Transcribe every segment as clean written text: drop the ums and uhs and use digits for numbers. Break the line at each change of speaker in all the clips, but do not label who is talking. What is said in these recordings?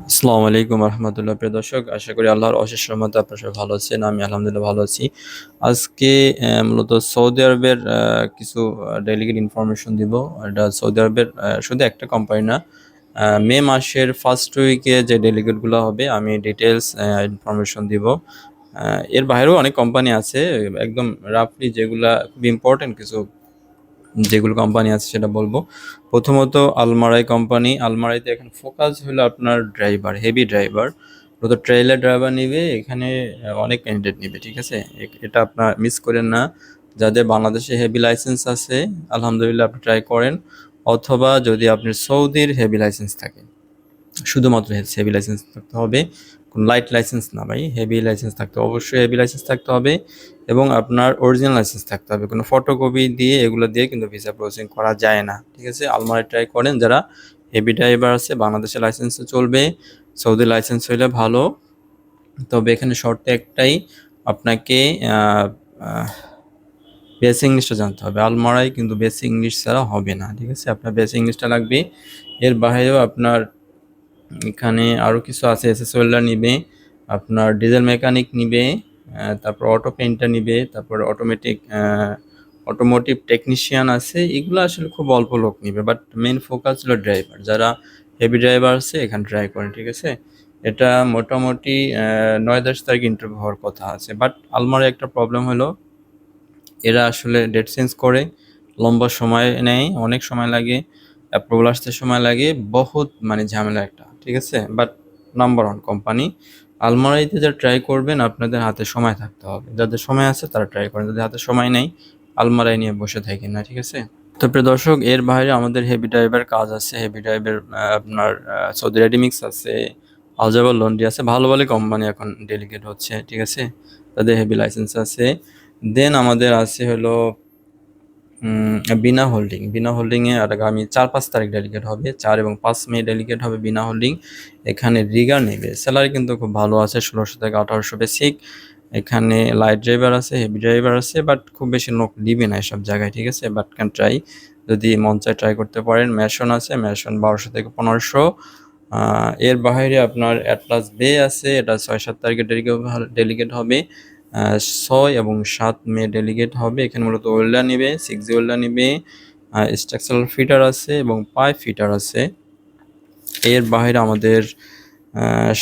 আসসালামু আলাইকুম রহমতুল্লাহ। প্রিয় দর্শক, আশা করি আল্লাহর অশেষ রহমতে আপনারা সবাই ভালো আছেন। আমি আলহামদুলিল্লাহ ভালো আছি। আজকে মূলত সৌদি আরবের কিছু ডেলিগেট ইনফরমেশন দিব। এটা সৌদি আরবের শুধু একটা কোম্পানি না, মে মাসের ফার্স্ট উইকে যে ডেলিগেটগুলো হবে আমি ডিটেলস ইনফরমেশন দিব। এর বাইরেও অনেক কোম্পানি আছে, একদম রাফলি যেগুলা খুব ইম্পর্টেন্ট কিছু যেগুলো কোম্পানি আছে সেটা বলবো। প্রথমত আলমারাই কোম্পানি। আলমারাইতে এখন ফোকাস হলো আপনার ড্রাইভার, হেভি ড্রাইভার, তো ট্রেইলার ড্রাইভার নিবে এখানে। অনেক ক্যান্ডিডেট নিবে, ঠিক আছে। এটা আপনার মিস করেন না। যাদের বাংলাদেশে হেভি লাইসেন্স আছে আলহামদুলিল্লাহ আপনি ট্রাই করেন, অথবা যদি আপনার সৌদির হেভি লাইসেন্স থাকে, শুধুমাত্র হেভি লাইসেন্স থাকতে হবে, কোনো লাইট লাইসেন্স না ভাই, হেভি লাইসেন্স থাকতে হবে, অবশ্যই হেভি লাইসেন্স থাকতে হবে। এবং আপনার অরিজিনাল লাইসেন্স থাকতে হবে, কোনো ফটোকপি দিয়ে এগুলো দিয়ে কিন্তু ভিসা প্রসেসিং করা যায় না, ঠিক আছে। আলমারি ট্রাই করেন যারা হেভি ড্রাইভার আছে, বাংলাদেশের লাইসেন্সে চলবে, সৌদি লাইসেন্স হইলে ভালো। তবে এখানে শর্ত একটাই, আপনাকে বেসিক ইংলিশটা জানতে হবে। আলমারাই কিন্তু বেসিক ইংলিশ ছাড়া হবে না, ঠিক আছে, আপনার বেসিক ইংলিশটা লাগবে। এর বাইরেও আপনার এখানে আরও কিছু আছে, এসএস ওয়েল্ডার নিবে, আপনার ডিজেল মেকানিক নিবে, তারপর অটো পেইন্টার নিবে, তারপর অটোমোটিভ টেকনিশিয়ান আছে। এগুলো আসলে খুব অল্প লোক নিবে, বাট মেইন ফোকাস হলো ড্রাইভার। যারা হেভি ড্রাইভার আছে এখানে ট্রাই করেন, ঠিক আছে। এটা মোটামুটি 9-10 তারিখ ইন্টারভিউ হওয়ার কথা আছে। বাট আলমারে একটা প্রবলেম হলো, এরা আসলে ডেট চেঞ্জ করে, লম্বা সময় নেয়, অনেক সময় লাগে, অ্যাপ্রুভাল আসতে সময় লাগে, বহুত মানে ঝামেলা একটা, ঠিক আছে। But number one company. আলমারিতে যা ট্রাই করবেন আপনাদের হাতে সময় থাকতে হবে, যাদের সময় আছে তারা ট্রাই করেন, যাদের হাতে সময় নেই আলমারাই নিয়ে বসে থাকেন না, ঠিক আছে। তো প্রিয় দর্শক, এর বাইরে আমাদের হেভি ড্রাইভার কাজ আছে। হেভি ড্রাইভার আপনার সৌদি রেডিমিক্স আছে, আলজাবার লন্ড্রি আছে, ভালো ভালো কোম্পানি এখন ডেলিগেট হচ্ছে, ঠিক আছে, তাদের হেভি লাইসেন্স আছে। দেন আমাদের আছে হলো বিনা হোল্ডিং। বিনা হোল্ডিংয়ে আর আগামী 4-5 তারিখ ডেলিগেট হবে, 4 এবং 5 মে ডেলিগেট হবে বিনা হোল্ডিং। এখানে রিগার নেবে, স্যালারি কিন্তু খুব ভালো আছে, 1600 থেকে 1800 বেসিক। এখানে লাইট ড্রাইভার আছে, হেভি ড্রাইভার আছে, বাট খুব বেশি লোক নিবে না এসব জায়গায়, ঠিক আছে। বাট ক্যান ট্রাই, যদি মন চায় ট্রাই করতে পারেন। ম্যাশন আছে, ম্যাশন 1200 থেকে 1500। এর বাইরে আপনার অ্যাটলাস বে আছে, এটা 6-7 তারিখে ডেলিগেট হবে, 6 এবং 7 মে ডেলিগেট হবে। এখানে মূলত ওয়েল্ডার নিবে, 6G ওয়েল্ডার নিবে, স্ট্রাকচারাল ফিটার আছে এবং পাইপ ফিটার আছে। এর বাইরে আমাদের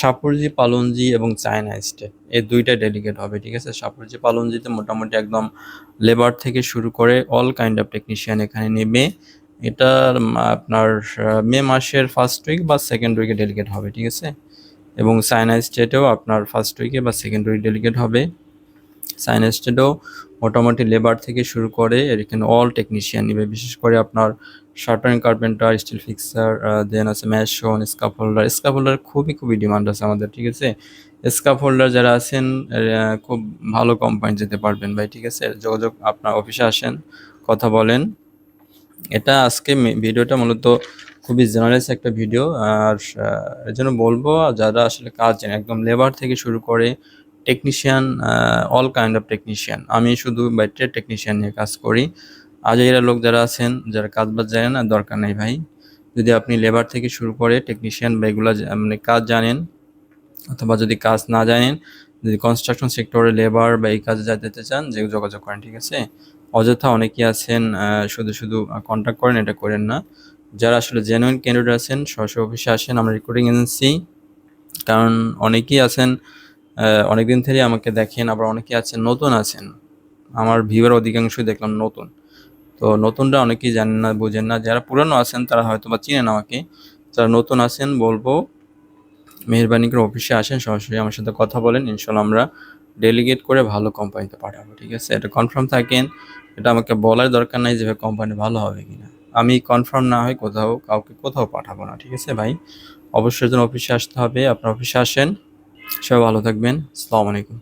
সাপুরজি, পালনজি এবং চায়না স্টেট, এই দুইটা ডেলিগেট হবে, ঠিক আছে। সাপুরজি পালনজিতে মোটামুটি একদম লেবার থেকে শুরু করে অল কাইন্ড অফ টেকনিশিয়ান এখানে নেবে। এটা আপনার মে মাসের ফার্স্ট উইক বা সেকেন্ড উইকে ডেলিগেট হবে, ঠিক আছে। এবং চায়না স্টেটেও আপনার ফার্স্ট উইকে বা সেকেন্ড উইক ডেলিগেট হবে। চায়না স্টেটেও মোটামুটি লেবার থেকে শুরু করে এখানে অল টেকনিশিয়ান নেবে, বিশেষ করে আপনার শার্টারিং, কার্পেন্টার, স্টিল ফিক্সার, দেন আছে ম্যাশন, স্কাফোল্ডার। স্কাফোল্ডার খুবই খুবই ডিমান্ড আছে আমাদের, ঠিক আছে। স্কাফোল্ডার যারা আছেন খুব ভালো কোম্পানি যেতে পারবেন ভাই, ঠিক আছে। যোগাযোগ, আপনার অফিসে আসেন, কথা বলেন। এটা আজকে ভিডিওটা মূলত খুবই জেনারেল একটা ভিডিও, আর এর জন্য বলবো যারা আসলে কাজ জানে, একদম লেবার থেকে শুরু করে technician, all kind of technician. আমি শুধু বাই ট্রেড টেকনিশিয়ান নিয়ে কাজ করি। আজ এরা লোক যারা আছেন, যারা কাজ বাজ জানেন না, দরকার নেই ভাই। যদি আপনি লেবার থেকে শুরু করে টেকনিশিয়ান বা এগুলা মানে কাজ জানেন, অথবা যদি কাজ না জানেন, যদি কনস্ট্রাকশন সেক্টরে লেবার বা এই কাজে যেতে চান, যে যোগাযোগ করেন, ঠিক আছে। অযথা অনেকেই আছেন শুধু শুধু কন্ট্যাক্ট করেন, এটা করেন না। যারা আসলে জেনুইন ক্যান্ডিডেট আছেন সরাসরি অফিসে আসেন, আমরা রিক্রুটিং এজেন্সি। কারণ অনেকেই আছেন অনেকদিন থেকে আমাকে দেখেন, আবার অনেকেই আছেন নতুন আছেন, আমার ভিউয়ার অধিকাংশই দেখলাম নতুন। তো নতুনরা অনেকেই জানেন না, বোঝেন না। যারা পুরানো আছেন তারা হয়তো বা চিনেন আমাকে। যারা নতুন আছেন বলবো মেহেরবানি করে অফিসে আসেন, সরাসরি আমার সাথে কথা বলেন, ইনশাল্লাহ আমরা ডেলিগেট করে ভালো কোম্পানিতে পাঠাবো, ঠিক আছে। এটা কনফার্ম থাকেন, এটা আমাকে বলার দরকার নাই যে কোম্পানি ভালো হবে কিনা। আমি কনফার্ম না হয় কাউকে কোথাও পাঠাবো না, ঠিক আছে ভাই। অবশ্যই যেন অফিসে আসতে হবে, আপনার অফিসে আসেন। সবাই ভালো থাকবেন। আসসালামু আলাইকুম।